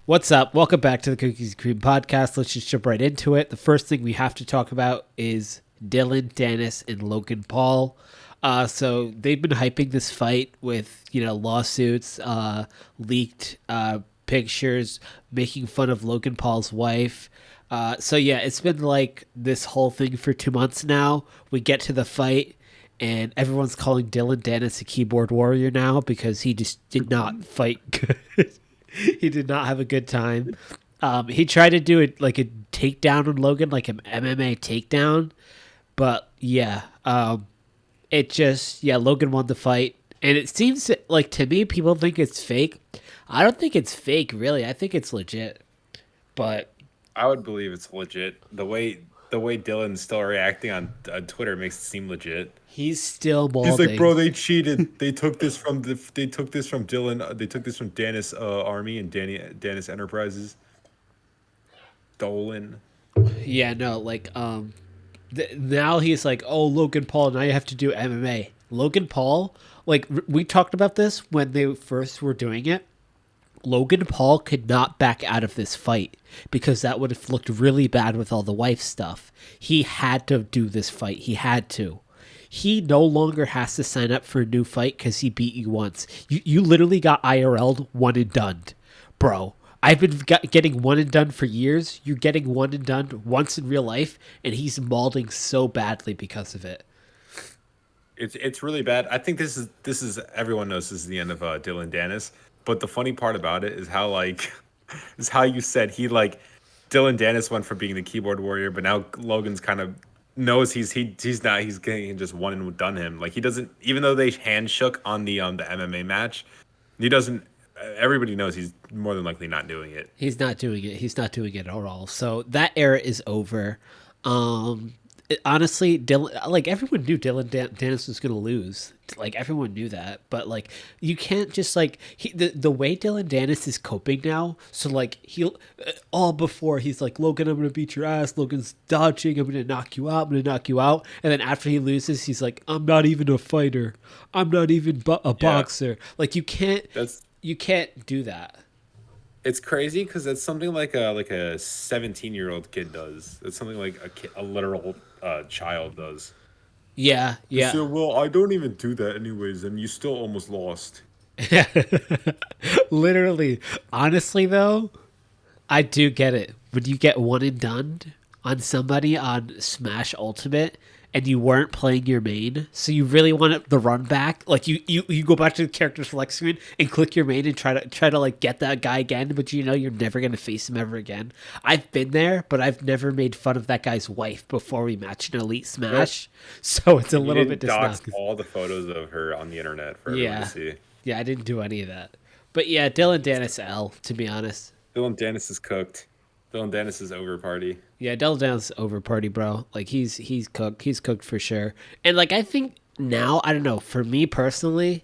What's up? Welcome back to the Cookies and Cream podcast. Let's just jump right into it. The first thing we have to talk about is Dylan Dennis and Logan Paul. So they've been hyping this fight with lawsuits, leaked pictures, making fun of Logan Paul's wife. So yeah, it's been like this whole thing for 2 months now. We get to the fight, and everyone's calling Dylan Dennis a keyboard warrior now because he just did not fight good. He did not have a good time. He tried to do it like a takedown on Logan, like an MMA takedown, but yeah, Logan won the fight, and it seems like to me people think it's fake. I don't think it's fake, really. I think it's legit, but I would believe it's legit. The way Dylan's still reacting on Twitter makes it seem legit. he's still He's like, balding. bro, they cheated. They took this from Dylan. They took this from Dennis Army and Dennis Enterprises. Dolan. Yeah, no, like now he's like, oh, Logan Paul, now you have to do MMA. Logan Paul, like we talked about this when they first were doing it. Logan Paul could not back out of this fight because that would have looked really bad with all the wife stuff. He had to do this fight. He had to. He no longer has to sign up for a new fight because he beat you once. You literally got IRL'd one and done, bro. I've been getting one and done for years. You're getting one and done once in real life, and he's mauling so badly because of it. It's really bad. I think this is everyone knows this is the end of Dylan Dennis. But the funny part about it is how is how you said he like Dylan Dennis went from being the keyboard warrior, but now Logan's kind of knows he's not he's getting just one and done him. Like he doesn't, even though they hand shook on the MMA match, he doesn't. Everybody knows he's more than likely not doing it. He's not doing it. He's not doing it at all. So that era is over. Honestly, Dylan, like everyone knew Dennis was gonna lose. Like everyone knew that, but like you can't just like the way Dylan Dennis is coping now. So like he'll all before he's like, Logan, I'm gonna beat your ass. Logan's dodging. I'm gonna knock you out. I'm gonna knock you out. And then after he loses, he's like, I'm not even a fighter. I'm not even a boxer. Like That's you can't do that. It's crazy because that's something like a 17-year-old kid does. It's something like a literal child does. Yeah, yeah. So, well, I don't even do that anyways, and you still almost lost. Literally. Honestly, though, I do get it. When you get one and done on somebody on Smash Ultimate and you weren't playing your main, so you really want the run back, like you go back to the character select screen and click your main and try to like get that guy again, but you know you're never gonna face him ever again. I've been there, but I've never made fun of that guy's wife before we matched in Elite Smash, so it's a You little bit didn't dox disgusting. all the photos of her on the internet for everyone to Yeah, see. yeah, I didn't do any of that. But yeah, Dylan Dennis L. To be honest. Dylan Dennis is cooked. Dylan Dennis is over party. Yeah, Del Down's over party, bro. Like he's cooked. He's cooked for sure. And like I think now, I don't know. For me personally,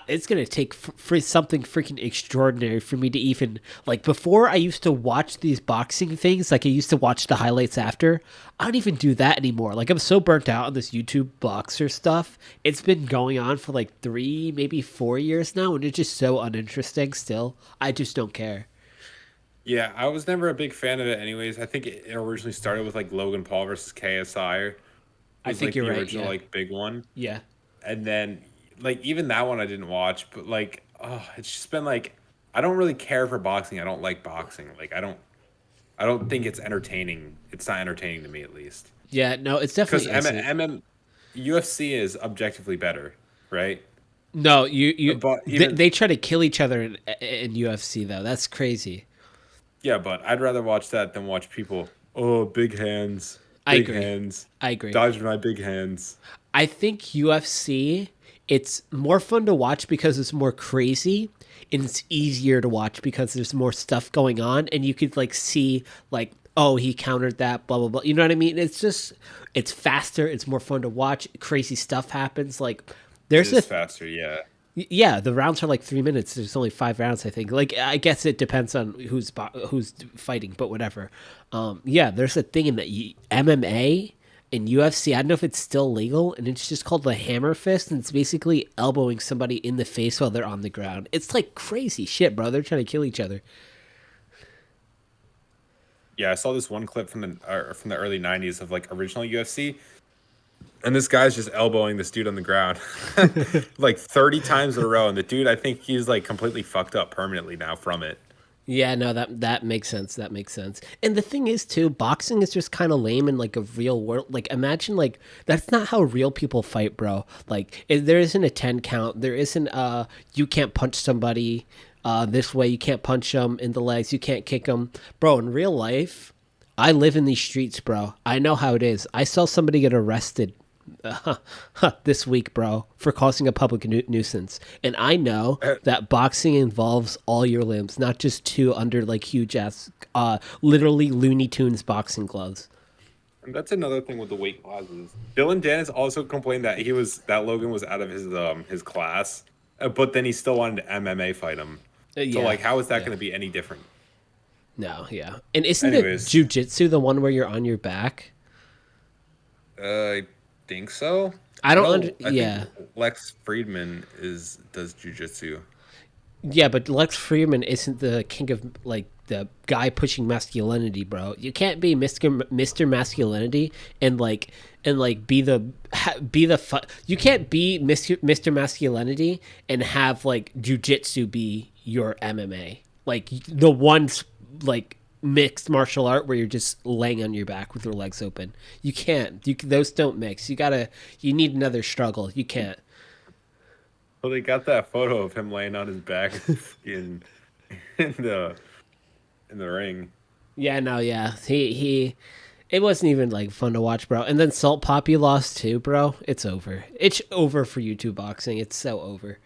it's gonna take for something freaking extraordinary for me to even like. Before I used to watch these boxing things, like I used to watch the highlights after. I don't even do that anymore. Like I'm so burnt out on this YouTube boxer stuff. It's been going on for like 3, maybe 4 years now, and it's just so uninteresting. Still, I just don't care. Yeah, I was never a big fan of it anyways. I think it originally started with like Logan Paul versus KSI I was think like you're the right. original Yeah, like big one. yeah. And then like even that one I didn't watch, but like oh, it's just been like I don't really care for boxing. I don't like boxing. Like I don't think it's entertaining. It's not entertaining to me at least. Yeah, no, it's Because definitely isn't. UFC is objectively better, right? No, you But they, even they try to kill each other in UFC though. That's crazy. yeah, but I'd rather watch that than watch people. Oh, big hands, I big agree. hands, I agree. dodge my big hands. I think UFC it's more fun to watch because it's more crazy and it's easier to watch because there's more stuff going on and you could like see like oh he countered that blah blah blah. You know what I mean? It's faster, it's more fun to watch. Crazy stuff happens like It there's a is faster, yeah. Yeah, the rounds are like 3 minutes. There's only 5 rounds, I think. Like, I guess it depends on who's fighting, but whatever. Yeah, there's a thing in that MMA in UFC. I don't know if it's still legal, and it's just called the hammer fist, and it's basically elbowing somebody in the face while they're on the ground. It's like crazy shit, bro. They're trying to kill each other. Yeah, I saw this one clip from the early '90s of like original UFC, and this guy's just elbowing this dude on the ground like 30 times in a row, and the dude, I think he's like completely fucked up permanently now from it. Yeah, no, that makes sense. That makes sense. And the thing is, too, boxing is just kind of lame in like a real world. Like, imagine like that's not how real people fight, bro. Like, there isn't a 10 count. There isn't you can't punch somebody this way. You can't punch them in the legs. You can't kick them, bro. In real life, I live in these streets, bro. I know how it is. I saw somebody get arrested this week, bro, for causing a public nuisance. And I know that boxing involves all your limbs, not just two under like huge ass, literally Looney Tunes boxing gloves. And that's another thing with the weight classes. Dylan Dennis also complained that Logan was out of his class, but then he still wanted to MMA fight him. So Yeah, like, how is that yeah. going to be any different? No, yeah. And isn't it Anyways, jujitsu the one where you're on your back? I think so. I don't No, I think yeah. Lex Friedman does jujitsu. Yeah, but Lex Friedman isn't the king of like the guy pushing masculinity, bro. You can't be Mr. Masculinity and be you can't be Mr. Masculinity and have like jujitsu be your MMA. Like the one's like mixed martial art where you're just laying on your back with your legs open. You can't. Those don't mix. You need another struggle. You can't. Well, they got that photo of him laying on his back in in the in the ring. Yeah, no, yeah. He it wasn't even like fun to watch, bro. And then Salt Poppy lost too, bro. It's over. It's over for YouTube boxing. It's so over.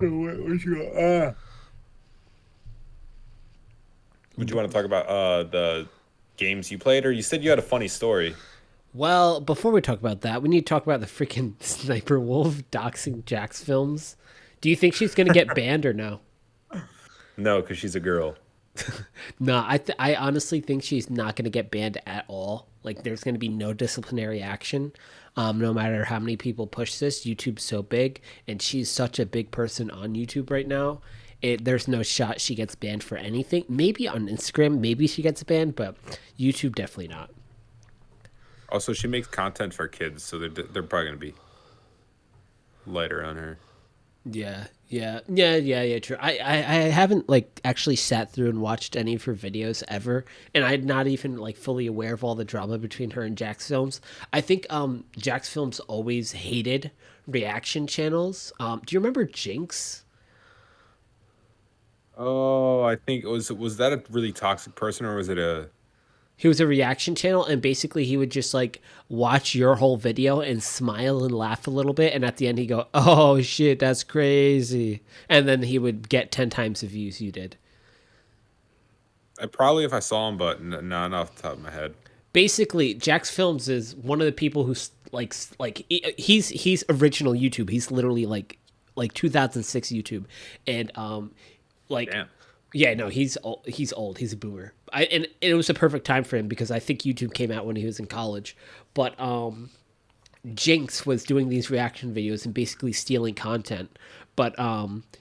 Would you want to talk about the games you played, or you said you had a funny story? Well, before we talk about that, we need to talk about the freaking Sniper Wolf doxing Jax films. Do you think she's gonna get banned or no? No, because she's a girl. No, I honestly think she's not gonna get banned at all. Like, there's gonna be no disciplinary action. No matter how many people push this, YouTube's so big, and she's such a big person on YouTube right now. There's no shot she gets banned for anything. Maybe on Instagram, maybe she gets banned, but YouTube definitely not. Also, she makes content for kids, so they're probably gonna be lighter on her. Yeah. True. I haven't like actually sat through and watched any of her videos ever, and I'm not even like fully aware of all the drama between her and Jax Films. I think Jax Films always hated reaction channels. Do you remember Jinx? Oh, I think was that a really toxic person, or was it a? He was a reaction channel, and basically he would just like watch your whole video and smile and laugh a little bit, and at the end he'd go, "Oh shit, that's crazy," and then he would get 10 times the views you did. I probably if I saw him, but not off the top of my head. Basically, Jax Films is one of the people who's he's original YouTube. He's literally like 2006 YouTube, and like Damn. yeah, no, he's old. He's old. He's a boomer. And it was a perfect time for him because I think YouTube came out when he was in college. But Jinx was doing these reaction videos and basically stealing content. But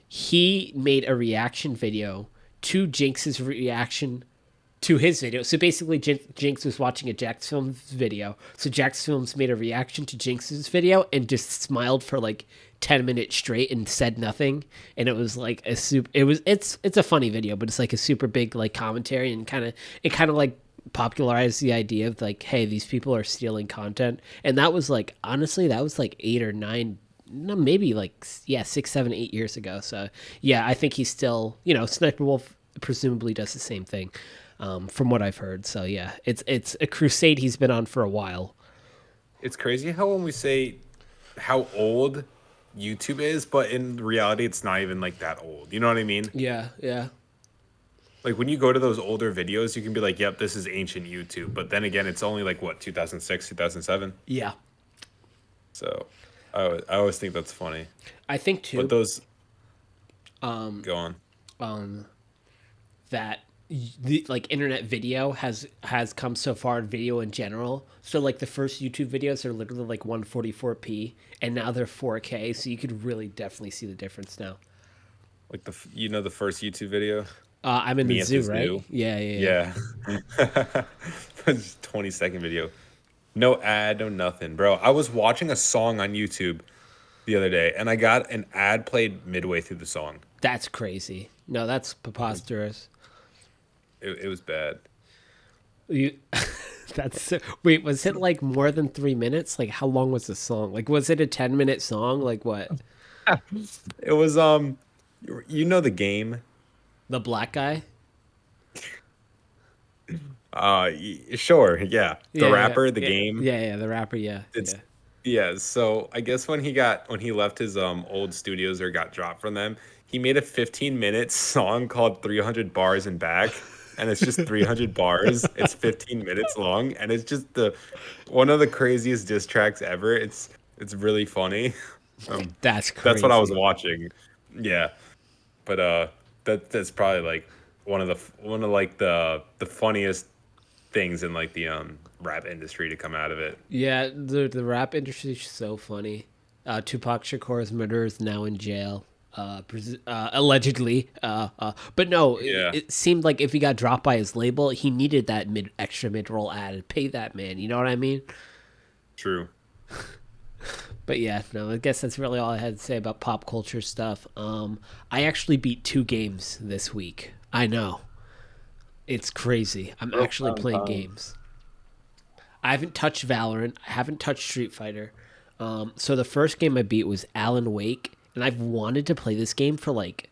he made a reaction video to Jinx's reaction to his video. So basically, Jinx was watching a Jax Films video. So Jax Films made a reaction to Jinx's video and just smiled for like 10 minutes straight and said nothing. And it was like a super. It's a funny video, but it's like a super big like commentary and kind of like popularized the idea of like, hey, these people are stealing content. And that was like honestly, that was like 8 or 9. No, maybe like yeah, 6, 7, 8 years ago. So yeah, I think he's still Sniper Wolf presumably does the same thing from what I've heard. So yeah, it's a crusade he's been on for a while. It's crazy how when we say how old YouTube is, but in reality, it's not even like that old. You know what I mean? Yeah. Like when you go to those older videos, you can be like, "Yep, this is ancient YouTube." But then again, it's only like what 2006, 2007. Yeah. So, I always think that's funny. I think too. But those, go on. That the like internet video has come so far in video in general. So like the first YouTube videos are literally like 144p, and now they're 4K. So you could really definitely see the difference now. Like the first YouTube video. I'm in the Me at zoo, the right? zoo. Yeah, yeah, Yeah. Just 20-second video. No ad, no nothing, bro. I was watching a song on YouTube the other day, and I got an ad played midway through the song. that's crazy. No, that's preposterous. It was bad. You, wait. Was it like more than 3 minutes? Like, how long was the song? Like, was it a 10-minute song? Like, what? It was you know the game. The black guy? Sure, yeah. The Yeah, yeah, rapper, the yeah, game. yeah, yeah. The rapper, yeah, It's yeah. yeah. So I guess when he left his old studios or got dropped from them, he made a 15-minute song called 300 Bars and Back. And it's just 300 bars. It's 15 minutes long, and it's just the one of the craziest diss tracks ever. It's really funny. That's That's what I was crazy. watching. Yeah, but that's probably like one of like the funniest things in like the rap industry to come out of it. Yeah, the rap industry is so funny. Tupac Shakur's murderer is now in jail, allegedly. But no, Yeah, it seemed like if he got dropped by his label, he needed that extra mid roll ad. Pay that man. You know what I mean? true. But yeah, no, I guess that's really all I had to say about pop culture stuff. I actually beat 2 games this week. I know, it's crazy. I'm Real actually fun playing time. games. I haven't touched Valorant. I haven't touched Street Fighter. So the first game I beat was Alan Wake, and I've wanted to play this game for like,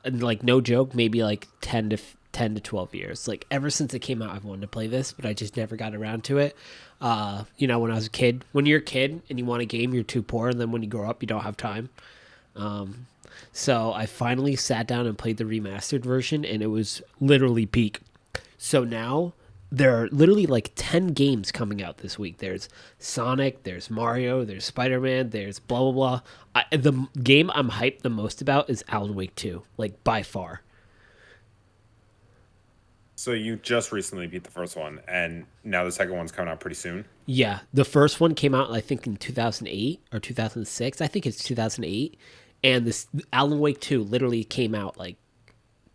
like no joke, maybe like 10 to 12 years. Like ever since it came out, I've wanted to play this, but I just never got around to it. When I was a kid, when you're a kid and you want a game, you're too poor, and then when you grow up, you don't have time. So I finally sat down and played the remastered version, and it was literally peak. So now there are literally like 10 games coming out this week. There's Sonic, there's Mario, there's Spider-Man, there's blah blah blah. The game I'm hyped the most about is Alan Wake 2, like by far. So you just recently beat the first one, and now the second one's coming out pretty soon. Yeah, the first one came out I think in 2008 or 2006. I think it's 2008, and this Alan Wake 2 literally came out like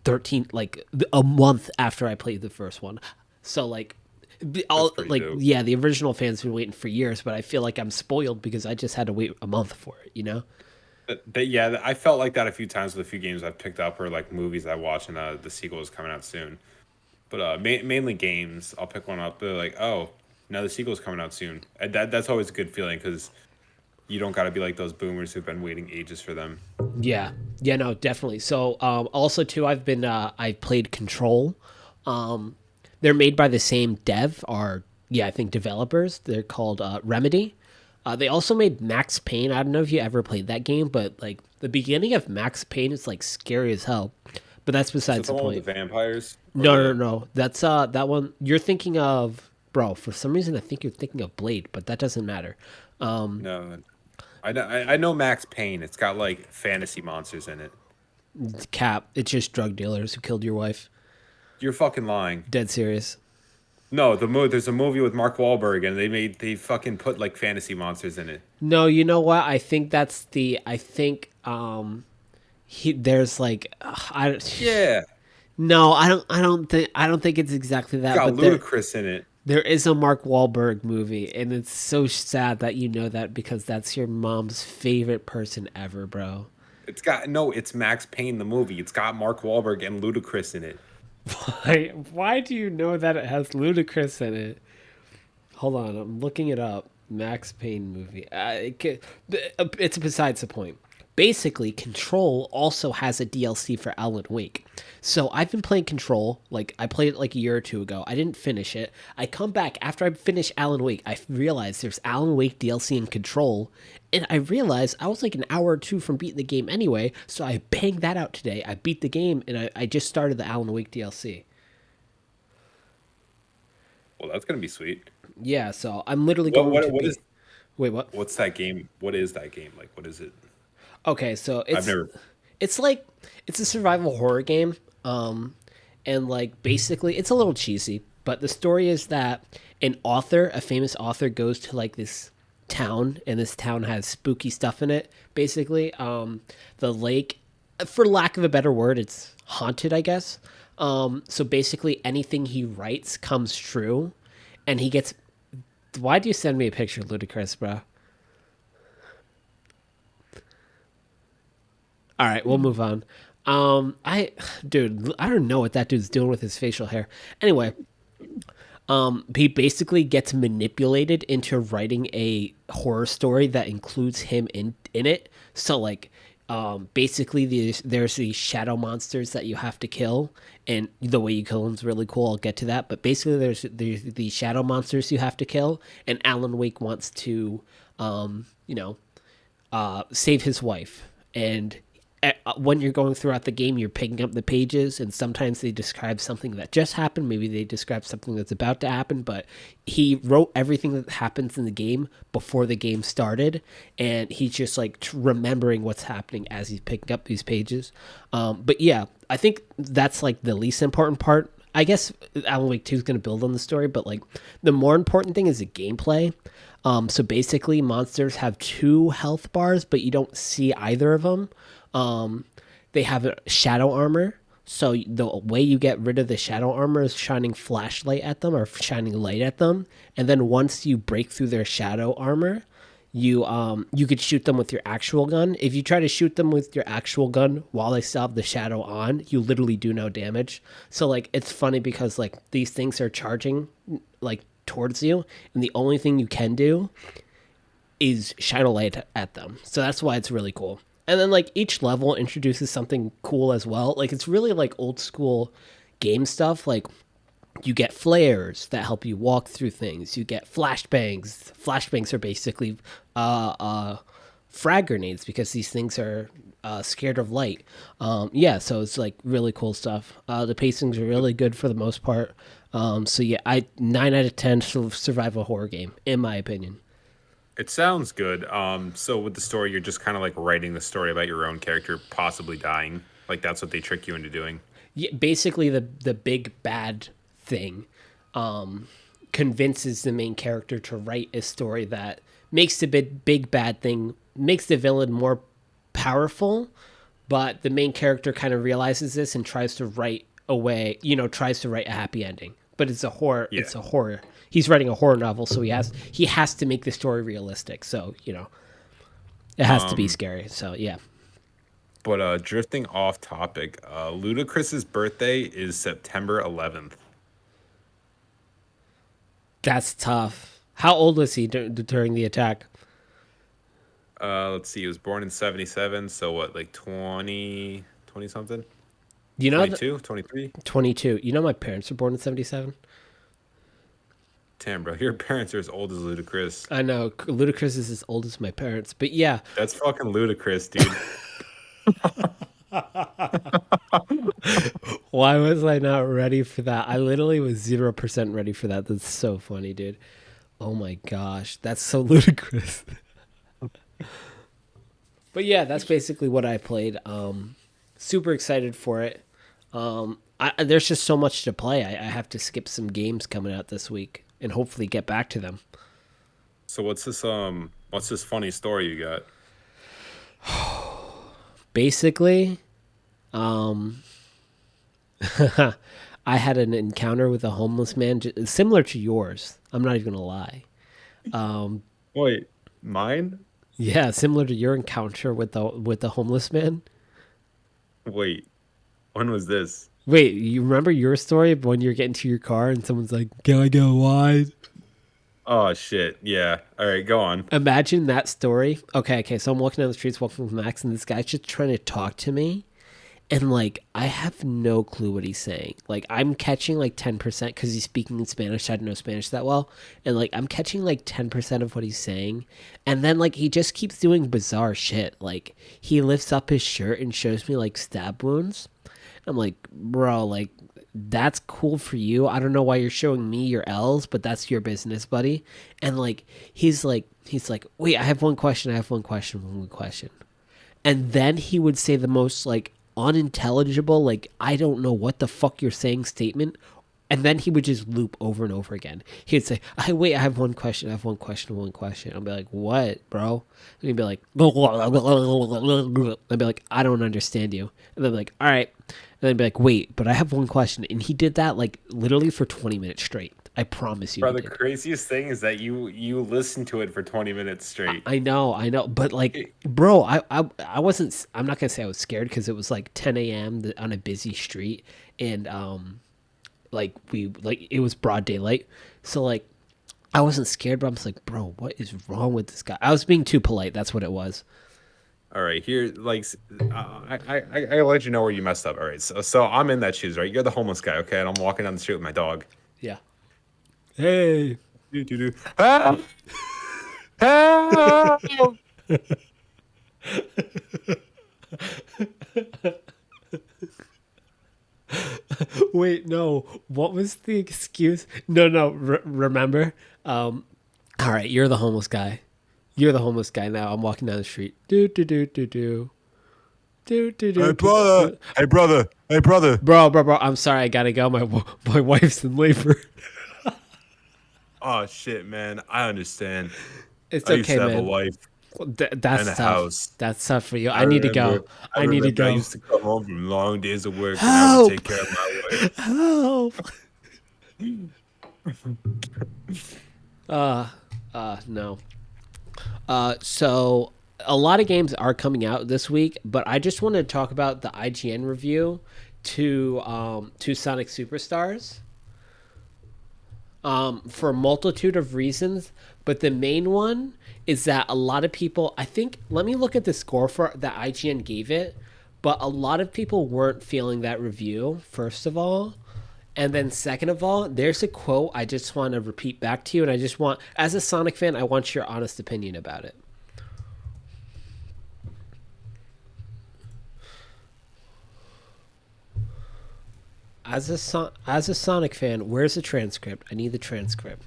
13 like a month after I played the first one. So like That's all pretty like dope. yeah, the original fans been waiting for years, but I feel like I'm spoiled because I just had to wait a month for it, you know? But yeah, I felt like that a few times with a few games I've picked up or like movies I watch, and the sequel is coming out soon. But mainly games, I'll pick one up. They're like, oh, now the sequel's coming out soon. And that's always a good feeling because you don't got to be like those boomers who've been waiting ages for them. Yeah. Yeah, no, definitely. So, also too, I played Control. Um, they're made by the same dev, or yeah, I think developers. They're called Remedy. They also made Max Payne. I don't know if you ever played that game, but like the beginning of Max Payne is like scary as hell. But that's Is it besides the the one with point. the vampires or No, no, the no. That's that one you're thinking of, bro. For some reason, I think you're thinking of Blade, but that doesn't matter. no? I know Max Payne. It's got like fantasy monsters in it. Cap. It's just drug dealers who killed your wife. You're fucking lying. Dead serious. No, there's a movie with Mark Wahlberg, and they fucking put like fantasy monsters in it. No, you know what? I think that's the. I think there's like I Yeah, no, I don't think it's exactly it's that, got but there Ludacris in it. there is a Mark Wahlberg movie, and it's so sad that you know that because that's your mom's favorite person ever, bro. It's got no. It's Max Payne the movie. It's got Mark Wahlberg and Ludacris in it. Why do you know that it has Ludacris in it? Hold on, I'm looking it up. Max Payne movie. It's besides the point. Basically, Control also has a DLC for Alan Wake. So I've been playing Control. Like I played it like a year or two ago. I didn't finish it. I come back after I finish Alan Wake. I realized there's Alan Wake DLC in Control, and I realized I was like an hour or two from beating the game anyway. So I banged that out today. I beat the game, and I just started the Alan Wake DLC. Well, that's gonna be sweet. Yeah, so I'm literally What going to what be. is Wait, what? what's that game? What is that game? Like, what is it? Okay, so I've never. it's like it's a survival horror game. And like basically it's a little cheesy, but the story is that a famous author goes to like this town, and this town has spooky stuff in it. Basically, the lake for lack of a better word, it's haunted, I guess. So basically, anything he writes comes true, and he gets. Why do you send me a picture, Ludacris, bro? All right, we'll move on. Dude, I don't know what that dude's doing with his facial hair. Anyway, he basically gets manipulated into writing a horror story that includes him in it. So like, basically there's these shadow monsters that you have to kill, and the way you kill them is really cool. I'll get to that, but basically there's these shadow monsters you have to kill, and Alan Wake wants to, you know, save his wife. And when you're going throughout the game, you're picking up the pages, and sometimes they describe something that just happened. Maybe they describe something that's about to happen, but he wrote everything that happens in the game before the game started, and he's just like remembering what's happening as he's picking up these pages. But yeah, I think that's like the least important part. I guess Alan Wake 2 is going to build on the story, but like the more important thing is the gameplay. So basically, monsters have 2 health bars, but you don't see either of them. They have a shadow armor. So the way you get rid of the shadow armor is shining flashlight at them or shining light at them. And then once you break through their shadow armor, you could shoot them with your actual gun. If you try to shoot them with your actual gun while they still have the shadow on, you literally do no damage. So like it's funny because like these things are charging like towards you, and the only thing you can do is shine a light at them. So that's why it's really cool. And then like each level introduces something cool as well. Like it's really like old school game stuff. Like you get flares that help you walk through things. You get flashbangs. Flashbangs are basically frag grenades because these things are scared of light. Yeah, so it's like really cool stuff. The pacings are really good for the most part. So yeah, I 9 out of 10 survival horror game in my opinion. It sounds good. So with the story, you're just kind of like writing the story about your own character possibly dying. Like that's what they trick you into doing. Yeah, basically the big bad thing convinces the main character to write a story that makes the big bad thing, makes the villain more powerful, but the main character kind of realizes this and tries to write tries to write a happy ending. But it's a horror. Yeah. It's a horror. He's writing a horror novel, so he has to make the story realistic. So it has to be scary. So yeah. But drifting off topic, Ludacris's birthday is September 11th. That's tough. How old was he during the attack? Let's see. He was born in 77, so what, like 20 something? 22, 23? 22. You know my parents were born in 77? Damn, bro. Your parents are as old as Ludacris. I know. Ludacris is as old as my parents. But yeah. That's fucking ludicrous, dude. Why was I not ready for that? I literally was 0% ready for that. That's so funny, dude. Oh my gosh. That's so ludicrous. But yeah, that's basically what I played. Super excited for it. There's just so much to play. I have to skip some games coming out this week and hopefully get back to them. So what's this funny story you got? Basically, I had an encounter with a homeless man similar to yours. I'm not even gonna lie. Wait, mine? Yeah, similar to your encounter with the homeless man. Wait, when was this? Wait, you remember your story of when you're getting to your car and someone's like, "Can I go wide?" Oh shit! Yeah. All right, go on. Imagine that story. Okay. So I'm walking down the streets, walking with Max, and this guy's just trying to talk to me, and like I have no clue what he's saying. Like I'm catching like 10% because he's speaking in Spanish. I don't know Spanish that well, and like I'm catching like 10% of what he's saying, and then like he just keeps doing bizarre shit. Like he lifts up his shirt and shows me like stab wounds. I'm like, bro, like that's cool for you. I don't know why you're showing me your L's, but that's your business, buddy. And like he's like, wait, I have one question. And then he would say the most like unintelligible, like I don't know what the fuck you're saying statement, And then he would just loop over and over again. He'd say, "I wait, I have one question. I have one question. One question." I'll be like, "What, bro?" And he'd be like, I'd be like, "I don't understand you." And then like, "All right." And I'd be like, "Wait, but I have one question." And he did that like literally for 20 minutes straight. I promise you. Bro, He the did. craziest thing is that you listen to it for 20 minutes straight. I know, but like, It- bro, I wasn't. I'm not gonna say I was scared because it was like 10 a.m. on a busy street, and like it was broad daylight, so like I wasn't scared, but I was like, bro, what is wrong with this guy? I was being too polite. That's what it was. All right, here, like, I'll let you know where you messed up. All right, so I'm in that shoes, right? You're the homeless guy, okay? And I'm walking down the street with my dog. Yeah. Hey. Do. Help! Help! Wait, no. What was the excuse? No. Remember? All right, you're the homeless guy. You're the homeless guy now. I'm walking down the street. Do do do do do. Do do do. Hey, brother! Hey, brother! Bro. I'm sorry. I gotta go. My wife's in labor. Oh, shit, man. I understand. It's I used okay, to have a man. wife That's and a tough. house. That's tough for you. I I need to remember, go. I I need to remember I go. used to come home from long days of work and I would Help! take care of my wife. Help! No. So a lot of games are coming out this week, but I just want to talk about the IGN review to Sonic Superstars. For a multitude of reasons, but the main one is that a lot of people, I think, let me look at the score for that IGN gave it, but a lot of people weren't feeling that review, first of all. And then second of all, there's a quote I just want to repeat back to you, and I just want, as a Sonic fan, I want your honest opinion about it. As a Sonic fan, where's the transcript? I need the transcript.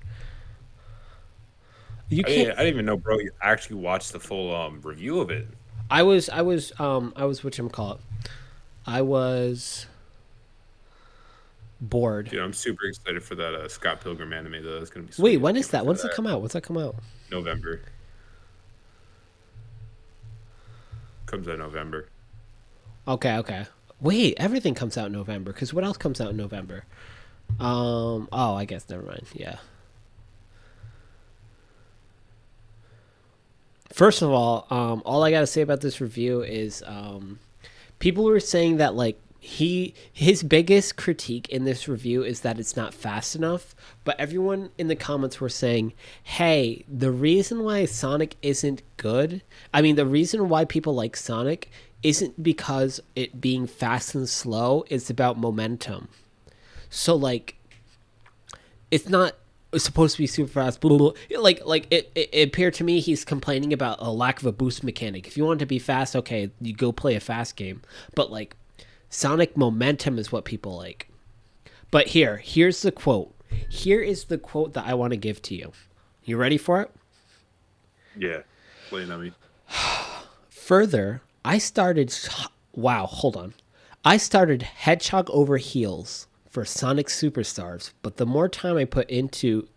You can't. I didn't even know, bro. You actually watched the full review of it. I was whatchamacallit. I was bored. Dude, I'm super excited for that Scott Pilgrim anime, though. That's gonna be Wait, sweet. I when is can't wait that? for When's that that. come out? When's that come out? November. Comes out November. Okay. Wait, everything comes out in November. Because what else comes out in November? Oh, I guess never mind. Yeah. First of all I gotta say about this review is people were saying that like his biggest critique in this review is that it's not fast enough, but everyone in the comments were saying, hey, the reason why Sonic isn't good, I mean the reason why people like Sonic isn't because it being fast and slow, it's about momentum. So like it's not supposed to be super fast. Blah, blah, blah. Like it appeared to me he's complaining about a lack of a boost mechanic. If you want to be fast, okay, you go play a fast game. But like Sonic momentum is what people like. But here's the quote. Here is the quote that I want to give to you. You ready for it? Yeah. Playing on me. Further, I started. Wow, hold on. I started Hedgehog over heels for Sonic Superstars, but the more time I put into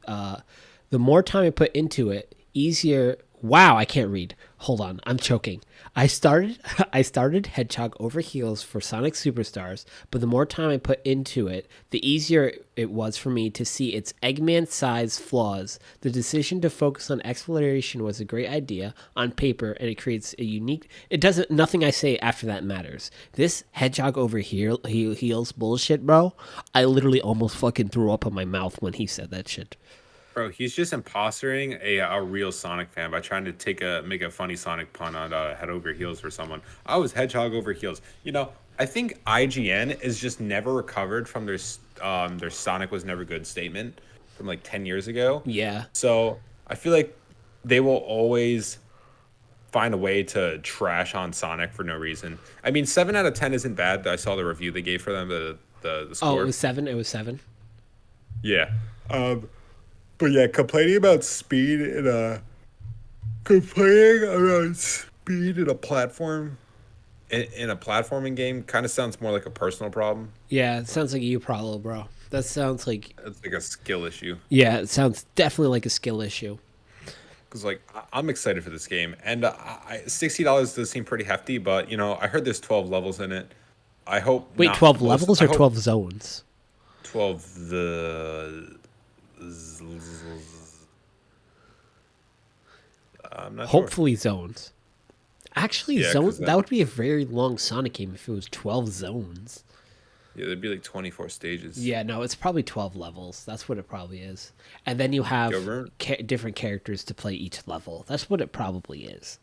it, easier. Wow, I can't read. Hold on, I'm choking. I started Hedgehog over heels for Sonic Superstars, but the more time I put into it, the easier it was for me to see its Eggman-sized flaws. The decision to focus on exploration was a great idea on paper, and it creates a unique. It doesn't. Nothing I say after that matters. This Hedgehog over heels bullshit, bro. I literally almost fucking threw up in my mouth when he said that shit. Bro, he's just impostering a real Sonic fan by trying to make a funny Sonic pun on head over heels for someone. I was Hedgehog over heels. You know, I think IGN is just never recovered from their Sonic was never good statement from like 10 years ago. Yeah. So I feel like they will always find a way to trash on Sonic for no reason. I mean, 7 out of 10 isn't bad. I saw the review they gave for them, the Oh, score. it was 7. It was 7. Yeah. But yeah, complaining about speed in a platform in a platforming game kind of sounds more like a personal problem. Yeah, it sounds like you, probably, bro. That sounds like, It's like a skill issue. yeah, it sounds definitely like a skill issue. Because like I'm excited for this game, and $60 does seem pretty hefty, but I heard there's 12 levels in it. I hope Wait, not 12 most. levels I or hope 12 zones? 12 I'm not sure. Hopefully zones. Actually, Yeah, because that would be a very long Sonic game if it was 12 zones. yeah, there'd be like 24 stages. Yeah, no, it's probably 12 levels. That's what it probably is. And then you have Yo, different characters to play each level. That's what it probably is.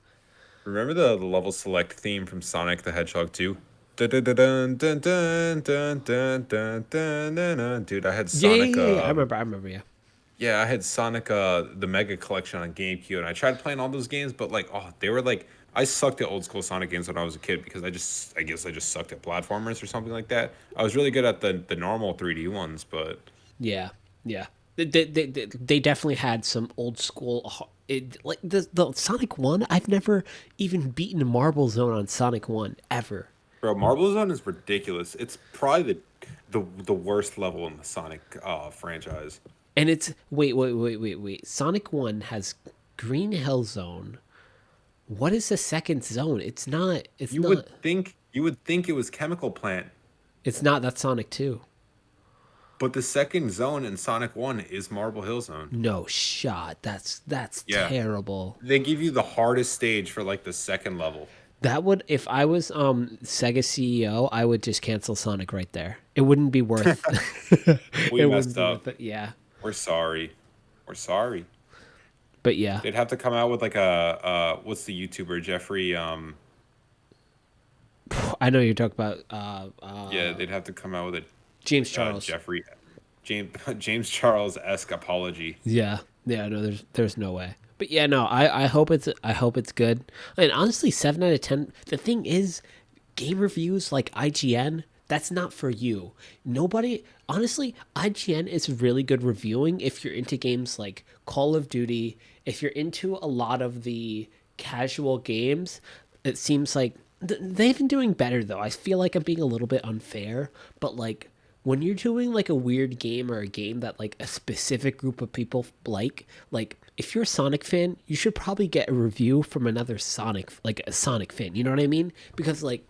remember the level select theme from Sonic the Hedgehog 2? Dun, dun, dun, dun, dun, dun, dun, dun, dun, dun, dun, dun. Dude, I had Yeah, Sonic. yeah, yeah. I remember, yeah. Yeah, I had Sonic the Mega Collection on GameCube, and I tried playing all those games, but like, oh, they were like, I sucked at old school Sonic games when I was a kid because I guess I just sucked at platformers or something like that. I was really good at the normal 3D ones, but Yeah, yeah. They definitely had some old school. Like the Sonic 1, I've never even beaten a Marble Zone on Sonic 1 ever. bro, Marble Zone is ridiculous. It's probably the worst level in the Sonic franchise. And it's wait. Sonic 1 has Green Hill Zone. What is the second zone? It's You not would think it was Chemical Plant, it's not that Sonic 2. but the second zone in Sonic 1 is Marble Hill Zone. No shot. That's Yeah. terrible. They give you the hardest stage for like the second level. That would, if I was Sega CEO, I would just cancel Sonic right there. It wouldn't be worth. We it messed wouldn't be up. worth it. Yeah, We're sorry. We're sorry. but yeah, They'd have to come out with like a what's the YouTuber Jeffrey? I know you're talking about Yeah, they'd have to come out with a James Charles. Jeffrey James Charles esque apology. Yeah, yeah. No, there's no way. But yeah, no. I hope it's good. And honestly, 7 out of 10. The thing is, game reviews like IGN, that's not for you. Nobody, honestly, IGN is really good reviewing if you're into games like Call of Duty, if you're into a lot of the casual games. It seems like they've been doing better though. I feel like I'm being a little bit unfair, but like when you're doing like a weird game or a game that like a specific group of people like if you're a Sonic fan, you should probably get a review from another Sonic, like a Sonic fan. You know what I mean? Because like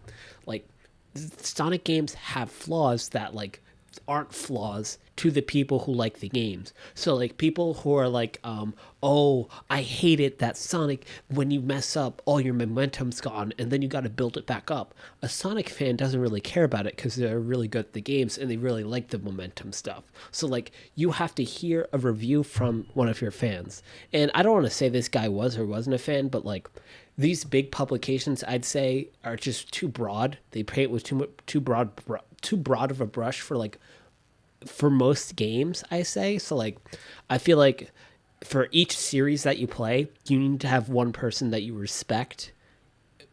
Sonic games have flaws that like aren't flaws to the people who like the games. So like people who are like, oh, I hate it that Sonic, when you mess up, all your momentum's gone and then you got to build it back up. A Sonic fan doesn't really care about it because they're really good at the games and they really like the momentum stuff. So like you have to hear a review from one of your fans. And I don't want to say this guy was or wasn't a fan, but like these big publications, I'd say, are just too broad. They paint with too broad of a brush for like for most games, I say. So like I feel like for each series that you play, you need to have one person that you respect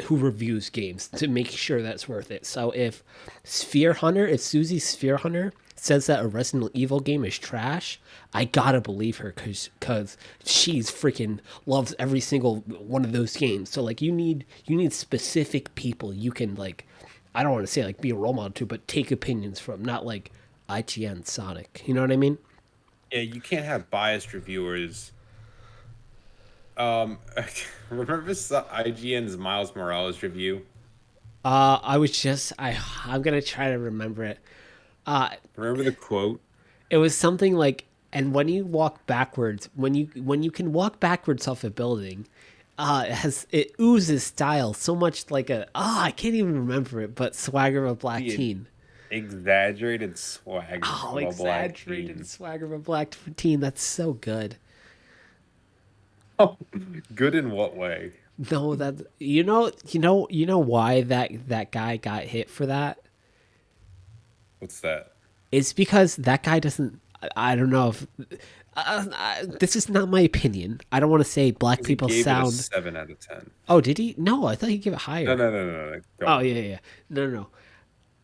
who reviews games to make sure that's worth it. So if Susie Sphere Hunter says that a Resident Evil game is trash, I gotta believe her because she's freaking loves every single one of those games. So like you need specific people you can like, I don't want to say like be a role model to, but take opinions from, not like IGN Sonic. You know what I mean? Yeah, you can't have biased reviewers. Remember IGN's Miles Morales review? I'm gonna try to remember it. Remember the quote? It was something like, and when you walk backwards, when you can walk backwards off a building, it oozes style so much like I can't even remember it, but swagger of a black teen. Exaggerated swagger. Oh, of a black exaggerated teen. swagger of a black teen. That's so good. Oh, good in what way? No, that you know why that guy got hit for that? What's that? It's because that guy doesn't. I don't know if this is not my opinion. I don't want to say black people He gave it a sound. 7 out of 10. Oh, did he? No, I thought he'd give it higher. No. Go Oh on. yeah. No.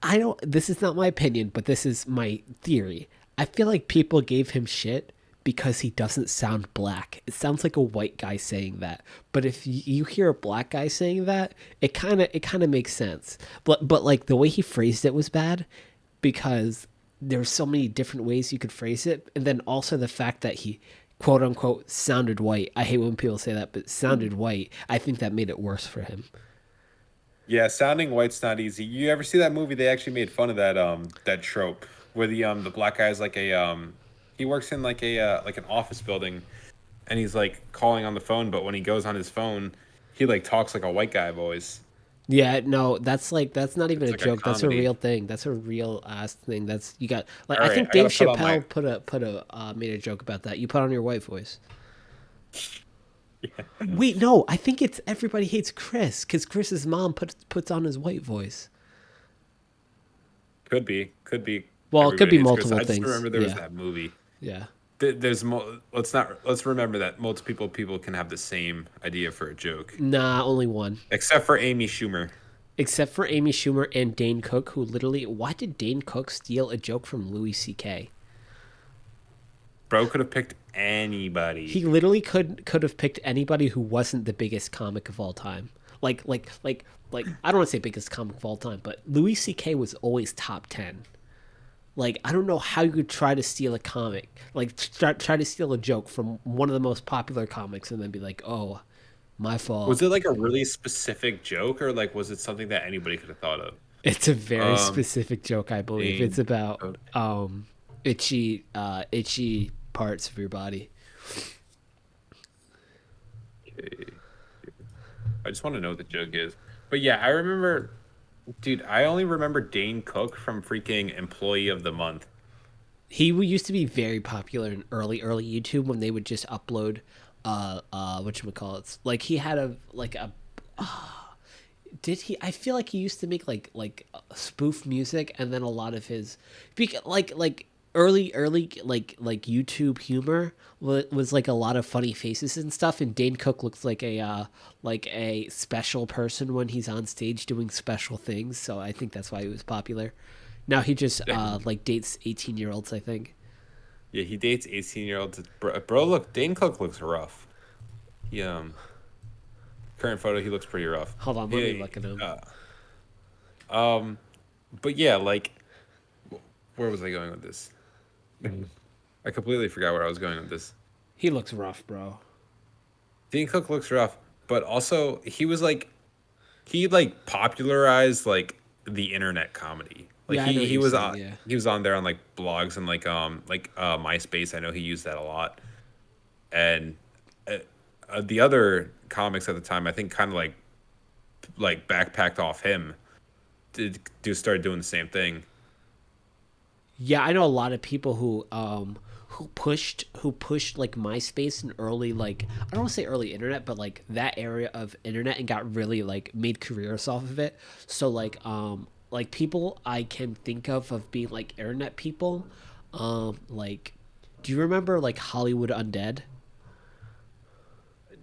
I don't. This is not my opinion, but this is my theory. I feel like people gave him shit because he doesn't sound black. It sounds like a white guy saying that. But if you hear a black guy saying that, it kind of makes sense. But like the way he phrased it was bad because there's so many different ways you could phrase it, and then also the fact that he quote unquote sounded white. I hate when people say that, but sounded white. I think that made it worse for him. Yeah, sounding white's not easy. You ever see that movie? They actually made fun of that trope where the black guy's like a he works in like a like an office building, and he's like calling on the phone, but when he goes on his phone, he like talks like a white guy voice. Yeah, no, that's not even It's a like a joke. That's a real comedy. thing. That's a real ass thing. That's you got like All I right, think I gotta Dave put on my. Chappelle put a made a joke about that. You put on your white voice. Wait, no, I think it's everybody hates Chris because Chris's mom puts on his white voice. Could be. Well, it could Everybody be hates Chris. multiple I just things. remember there was Yeah, that movie. yeah. Let's remember that multiple people can have the same idea for a joke, Nah, only one. except for Amy Schumer. Except for Amy Schumer and Dane Cook, who literally, why did Dane Cook steal a joke from Louis C.K.? Bro could have picked anybody. He literally could have picked anybody who wasn't the biggest comic of all time. Like I don't want to say biggest comic of all time, but Louis C.K. was always top 10. Like I don't know how you could try to steal a comic, like try to steal a joke from one of the most popular comics, and then be like, "Oh, my Was fault." it like a really specific joke, or like was it something that anybody could have thought of? It's a very Um, specific joke, I believe. It's Dane about Cook. itchy parts of your body. Okay. I just want to know what the joke is. But yeah, I remember, dude. I only remember Dane Cook from freaking Employee of the Month. Used to be very popular in early YouTube when they would just upload whatchamacallits. Like he had a did he I feel like he used to make spoof music, and then a lot of his like early like YouTube humor was like a lot of funny faces and stuff, and Dane Cook looks like a special person when he's on stage doing special things, so I think that's why he was popular. Now he just like dates 18-year-olds, I think. Yeah, he dates 18-year-olds. Bro, look, Dane Cook looks rough. He current photo, he looks pretty rough. Hold on, let me look at him. But yeah, like, where was I going with this? I completely forgot where I was going with this. He looks rough, bro. Dane Cook looks rough, but also he like popularized like the internet comedy. Like Yeah, I know what he you're was saying. on Yeah. he was on there on like blogs and MySpace. I know he used that a lot. And the other comics at the time, I think, kind of like backpacked off him. Started doing the same thing. Yeah, I know a lot of people who pushed like MySpace and early, like I don't want to say early internet, but like that area of internet, and got really like made careers off of it. So like people I can think of being like internet people, like do you remember like Hollywood Undead?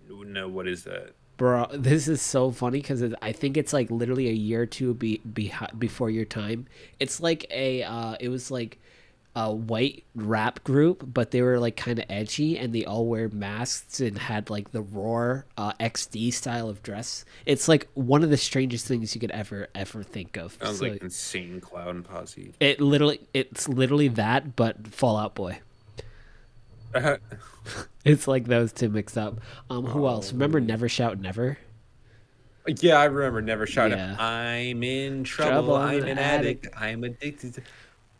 No, what is that? Bro, this is so funny because I think it's like literally a year or two before your time. It's like it was like a white rap group, but they were like kind of edgy, and they all wear masks and had like the Roar XD style of dress. It's like one of the strangest things you could ever think of. Sounds So like Insane Clown Posse. it's literally that, but Fallout Boy. It's like those two mixed up. Who else? Remember Never Shout Never? Yeah, I remember Never Shout Out. Yeah. I'm in Trouble, trouble. I'm I'm an an addict. addict. I'm addicted.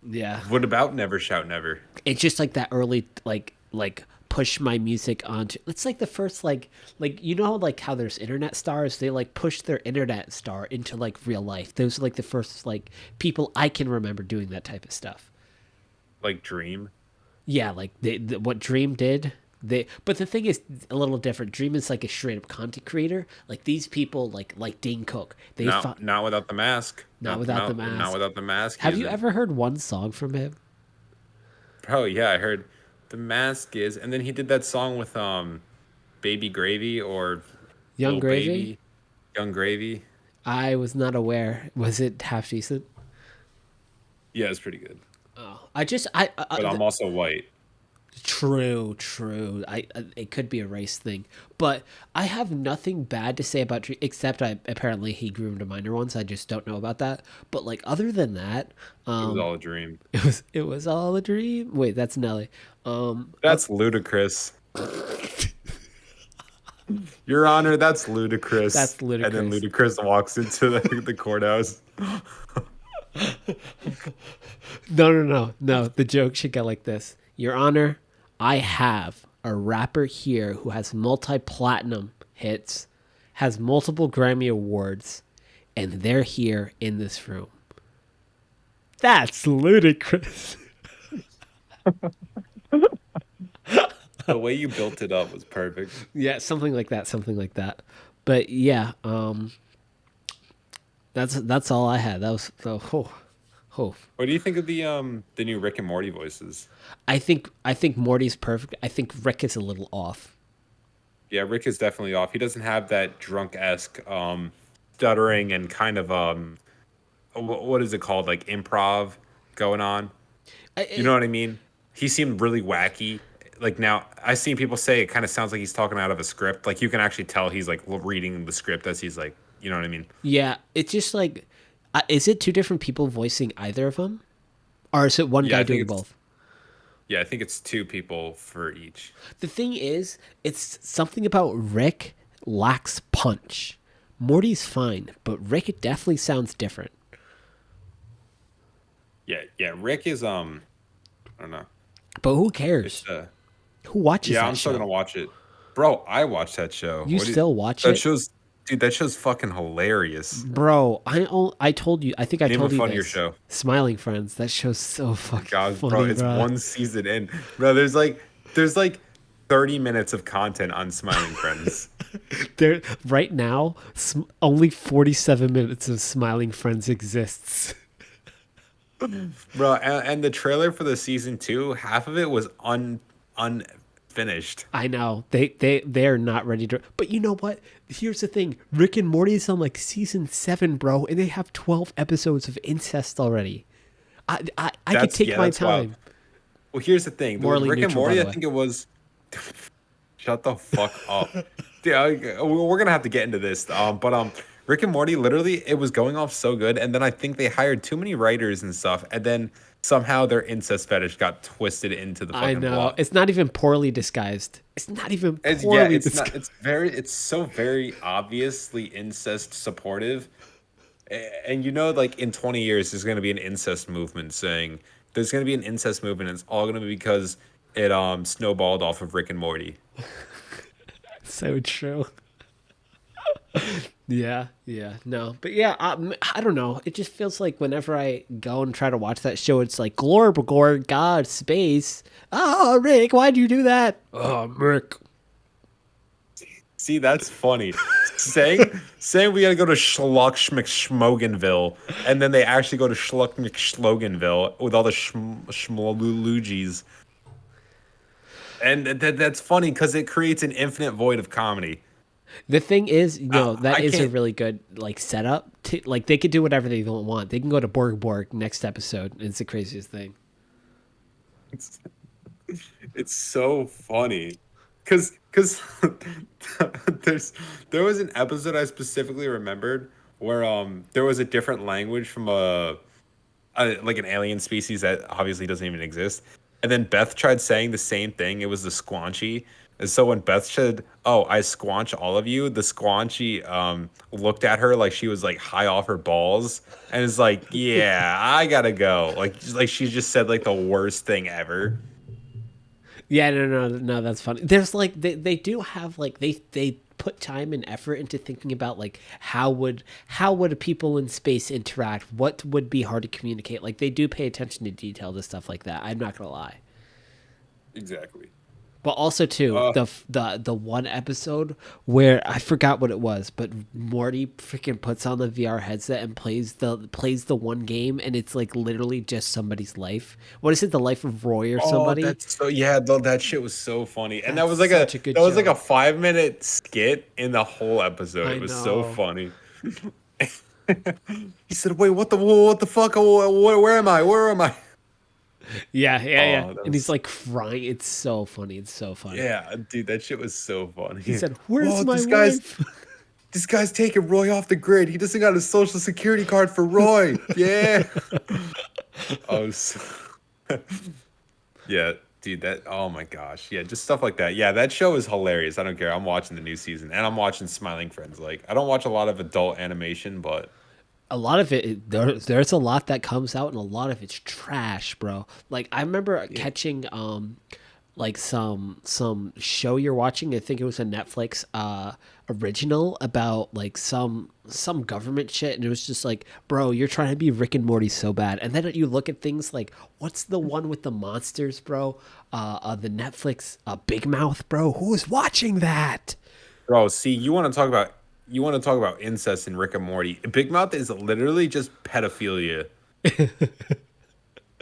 Yeah. What about Never Shout Never? It's just like that early like push my music onto, it's like the first like you know like how there's internet stars, they like push their internet star into like real life. Those are like the first like people I can remember doing that type of stuff. Like Dream? Yeah, like what Dream did. But the thing is a little different. Dream is like a straight up content creator. Like these people like Dane Cook, Not without the mask. not without the mask. Not without the mask. Have you ever heard one song from him? Oh yeah, I heard the mask is, and then he did that song with Baby Gravy or Young Lil Gravy? Baby, Young Gravy. I was not aware. Was it half decent? Yeah, it's pretty good. Oh, I just I But I'm also white. True. It could be a race thing, but I have nothing bad to say about except apparently he groomed a minor once. I just don't know about that. But like other than that, It was all a dream. it was all a dream. Wait, that's Nelly. That's ludicrous. Your Honor, that's ludicrous. That's ludicrous. And then Ludacris walks into the courthouse. No. The joke should go like this: Your Honor, I have a rapper here who has multi-platinum hits, has multiple Grammy awards, and they're here in this room. That's ludicrous. The way you built it up was perfect. Yeah, something like that. But yeah, that's all I had. That was oh. What do you think of the new Rick and Morty voices? I think Morty's perfect. I think Rick is a little off. Yeah, Rick is definitely off. He doesn't have that drunk-esque stuttering and kind of what is it called, like improv going on. You know what I mean? He seemed really wacky. Like now, I've seen people say it kind of sounds like he's talking out of a script. Like you can actually tell he's like reading the script as he's like, you know what I mean? Yeah, it's just like, is it two different people voicing either of them, or is it one Yeah, guy I think doing it's- both? Yeah, I think it's two people for each. The thing is, it's something about Rick lacks punch. Morty's fine, but Rick definitely sounds different. Yeah. Rick is I don't know. But who cares? It's Who watches yeah, that I'm still show? gonna watch it, bro. I watched that show. You What do still watch that it? show's dude? That show's fucking hilarious. Bro, I told you. I think I Name told a you funnier this. show. Smiling Friends. That show's so fucking God, funny, bro, it's bro. one season in, bro. There's like 30 minutes of content on Smiling Friends. There right now, only 47 minutes of Smiling Friends exists. Bro, and the trailer for the season 2, half of it was unfinished. I know they're not ready to. But you know what? Here's the thing: Rick and Morty is on like season 7, bro, and they have 12 episodes of incest already. I could take my that's wild. time. Well, here's the thing. Morally Rick and neutral, by Morty, the I way. think it was. Shut the fuck up. Yeah, we're gonna have to get into this. But Rick and Morty, literally, it was going off so good, and then I think they hired too many writers and stuff, and then somehow their incest fetish got twisted into the fucking I know plot. it's not even poorly disguised. It's not even It's poorly it's disguised. not. It's so very obviously incest supportive, and you know, like in 20 years, there's gonna be an incest movement saying there's gonna be an incest movement. And it's all gonna be because it snowballed off of Rick and Morty. So true. Yeah, no, but yeah, I don't know. It just feels like whenever I go and try to watch that show, it's like Glorb, God, space. Oh, Rick, why'd you do that? Oh, Rick. See, that's funny. saying we gotta go to Schluck McSchmogenville, and then they actually go to Schluck McSchlogenville with all the Schmolugis. And that's funny because it creates an infinite void of comedy. The thing is, that I is a can't- really good like setup. Like they could do whatever they want. They can go to Borg next episode. It's the craziest thing. It's so funny because there was an episode I specifically remembered where there was a different language from like an alien species that obviously doesn't even exist, and then Beth tried saying the same thing. It was the Squanchy. And so when Beth said, "Oh, I squanch all of you," the Squanchy looked at her like she was like high off her balls, and is like, "Yeah, I gotta go." Like she just said like the worst thing ever. Yeah, no, that's funny. There's like they do have like they put time and effort into thinking about like how would people in space interact? What would be hard to communicate? Like they do pay attention to detail to stuff like that. I'm not gonna lie. Exactly. But also too the one episode where I forgot what it was, but Morty freaking puts on the VR headset and plays the one game, and it's like literally just somebody's life. What is it? The life of Roy or somebody? Oh, that's so yeah. That shit was so funny, and that That's was like such a good that was like show. a 5-minute skit in the whole episode. I It was so know. funny. He said, "Wait, what the fuck? Where am I? Where am I?" Yeah, yeah, yeah. Oh, that And he's was like crying. It's so funny. It's so funny. yeah, dude, that shit was so He funny. said, "Where's Oh, my wife?" this guy's taking Roy off the grid. He doesn't got a social security card for Roy. Yeah. Oh, yeah, dude, that oh my gosh. Yeah, just stuff like that. Yeah, that show is hilarious. I don't care. I'm watching the new season and I'm watching Smiling Friends. Like, I don't watch a lot of adult animation, but A lot of there's a lot that comes out and a lot of it's trash, bro. Like I remember yeah. catching like some show you're watching. I think it was a Netflix original about like some government shit, and it was just like, bro, you're trying to be Rick and Morty so bad. And then you look at things like, what's the one with the monsters, bro? The Netflix Big Mouth, bro. Who is watching that? Bro, see, you want to talk about incest in Rick and Morty. Big Mouth is literally just pedophilia.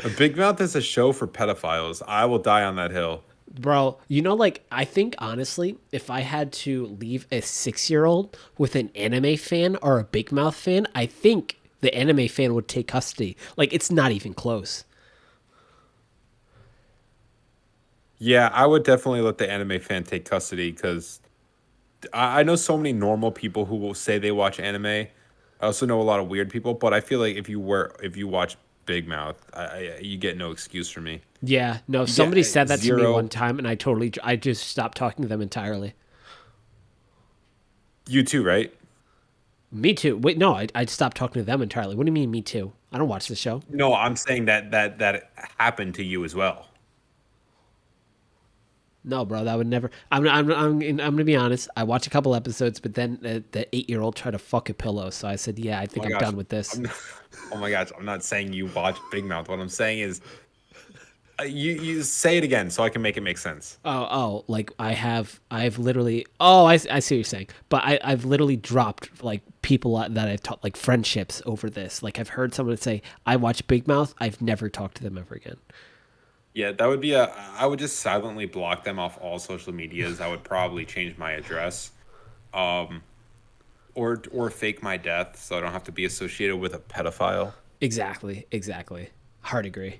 A Big Mouth is a show for pedophiles. I will die on that hill. Bro, like I think honestly, if I had to leave a 6-year-old with an anime fan or a Big Mouth fan, I think the anime fan would take custody. Like it's not even close. Yeah, I would definitely let the anime fan take custody because I know so many normal people who will say they watch anime. I also know a lot of weird people, but I feel like if you watch Big Mouth, you get no excuse from me. Yeah, no, You get somebody said that to me one zero. time and I just stopped talking to them entirely. You too, right? Me too. Wait, no, I stopped talking to them entirely. What do you mean me too? I don't watch the show. No, I'm saying that happened to you as well. No, bro, that would never. I'm gonna be honest. I watched a couple episodes, but then the 8-year-old tried to fuck a pillow, so I said, "Yeah, I Oh think my I'm gosh, done with this." I'm not, oh my gosh, I'm not saying you watch Big Mouth. What I'm saying is, you say it again so I can make it make sense. Like I've literally. Oh, I see what you're saying. But I've literally dropped like people that I've taught like friendships over this. Like I've heard someone say, "I watch Big Mouth." I've never talked to them ever again. Yeah, that would be a. I would just silently block them off all social medias. I would probably change my address, um, or fake my death so I don't have to be associated with a pedophile. Exactly, exactly. Hard agree.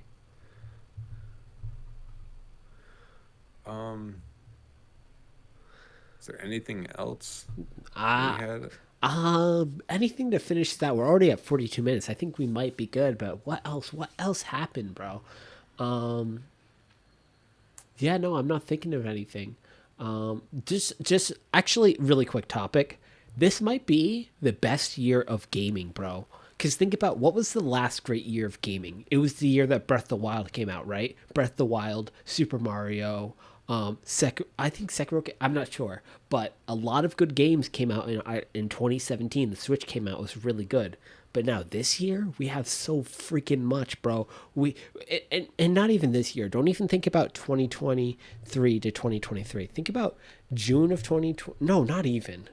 Um, is there anything else that we Uh had? anything to finish that? We're already at 42 minutes. I think we might be good, but what else? What else happened, bro? Um, yeah, no, I'm not thinking of anything. Just actually, really quick topic. This might be the best year of gaming, bro. Because think about what was the last great year of gaming? It was the year that Breath of the Wild came out, right? Breath of the Wild, Super Mario, I think Sekiro. I'm not sure, but a lot of good games came out in 2017. The Switch came out, it was really good. But now this year we have so freaking much, bro. And not even this year. Don't even think about 2023 to 2023. Think about June of 2020. No, not even.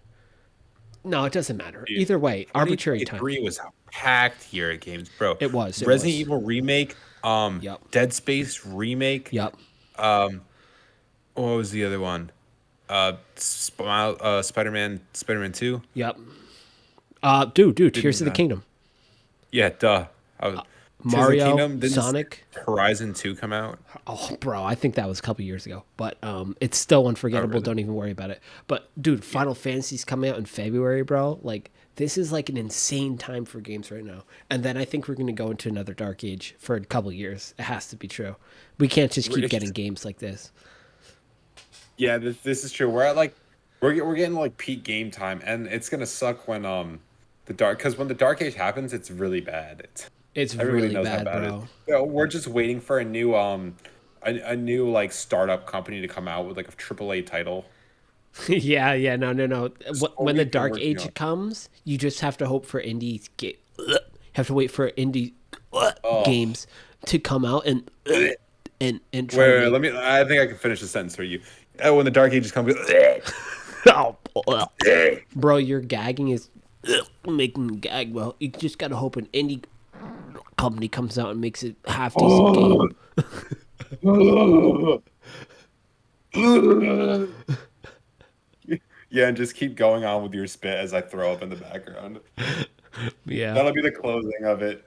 No, it doesn't matter. Dude, Either way, arbitrary time. 2023 was a packed year at games, bro. It was. It Resident was. Evil remake, Yep. Dead Space remake. Yep. What was the other one? Spider-Man 2. Yep. Dude, Tears Didn't of the Kingdom. Yeah, duh. Tears of the Mario, Kingdom. Didn't Sonic. Horizon 2 come out? Oh, bro, I think that was a couple years ago, but it's still Oh, unforgettable. really? Don't even worry about it. But dude, Final Fantasy's coming out in February, bro. Like this is like an insane time for games right now. And then I think we're gonna go into another dark age for a couple years. It has to be true. We can't just keep getting games like this. Yeah, this is true. We're at like we're getting like peak game time, and it's gonna suck when the dark because when the dark age happens, it's really bad. It's Everybody really knows how bad, bad it is. bro. So we're just waiting for a new like startup company to come out with like a AAA title. Yeah, no. That's all When the we've been dark working on. age comes, you just have to hope for indie have to wait for indie Oh, games to come out wait, and try to make. let me. I think I can finish the sentence for you. When the dark ages come, Oh, bro, your gagging is making me gag. Well, you just gotta hope an indie company comes out and makes a half decent game. yeah, and just keep going on with your spit as I throw up in the background. Yeah. That'll be the closing of it.